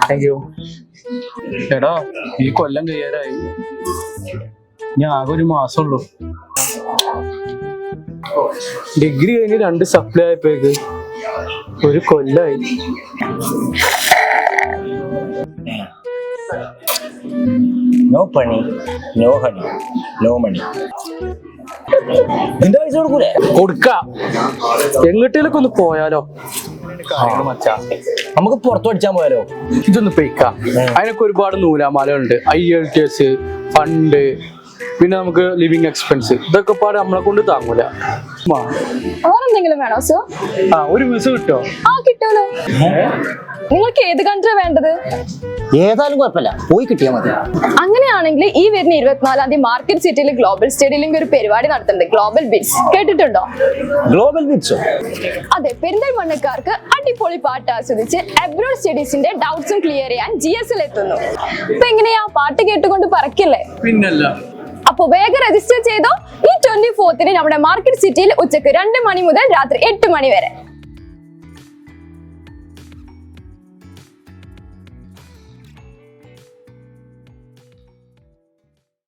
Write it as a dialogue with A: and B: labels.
A: Thank you. എടാ ഈ കൊല്ലം കഴിയാറായി, ഞാൻ ആകെ ഒരു മാസമുള്ളൂ. ഡിഗ്രി കഴിഞ്ഞ് 2 സപ്ലൈ ആയപ്പോഴേക്ക് ഒരു കൊല്ലായി.
B: നോ പണി, നോ ഹണി, നോ മണി. നിന്റെ പൈസ കൊടുക്കൂലേ?
A: കൊടുക്കാം. എങ്ങോട്ടേലൊക്കെ ഒന്ന് പോയാലോ? മച്ചാ,
B: നമുക്ക് പുറത്തു പഠിച്ചാൻ പോയാലോ?
A: ഇതൊന്ന് പെയ്ക്കാം. അതിനൊക്കെ ഒരുപാട് നൂലാമാലകളുണ്ട്. IELTS, ഫണ്ട്, പിന്നെ നമുക്ക് ലിവിങ് എക്സ്പെൻസ്, ഇതൊക്കെ പാട് നമ്മളെ കൊണ്ട് താങ്ങൂല.
C: വേറെന്തെങ്കിലും വേണോ സോ?
A: ഒരു വിസ കിട്ടോ?
C: കിട്ടുമല്ലോ. നിങ്ങൾക്ക് ഏത് കൺട്രി വേണ്ടത്?
B: ഏതായാലും കുഴപ്പമില്ല, പോയി കിട്ടിയാൽ മതി.
C: അങ്ങനെയാണെങ്കിൽ ഈ വരുന്ന 24-ാം തീയതി മാർക്കറ്റ് സിറ്റിയിൽ ഗ്ലോബൽ സ്റ്റേഡിയത്തിൽ ഒരു പരിപാടി നടത്തുന്നുണ്ട്, ഗ്ലോബൽ ബിറ്റ്സ്. കേട്ടിട്ടുണ്ടോ?
B: ഗ്ലോബൽ ബിറ്റ്സോ?
C: അതെ, പെരിന്തൽമണ്ണക്കാർക്ക് അടിപൊളി പാട്ട് ആസ്വദിച്ച് അബ്രോഡ് സ്റ്റഡീസിന്റെ ഡൗട്ട്സും ക്ലിയർ ചെയ്യാൻ GS എത്തുന്നു. ഇപ്പൊ എങ്ങനെയാ, പാട്ട് കേട്ടുകൊണ്ട് പറക്കില്ലേ?
A: പിന്നല്ല.
C: അപ്പൊ വേഗം രജിസ്റ്റർ ചെയ്തോ. ഈ 24-ന് നമ്മുടെ മാർക്കറ്റ് സിറ്റിയിൽ ഉച്ചക്ക് 2 മണി മുതൽ രാത്രി 8 മണി വരെ.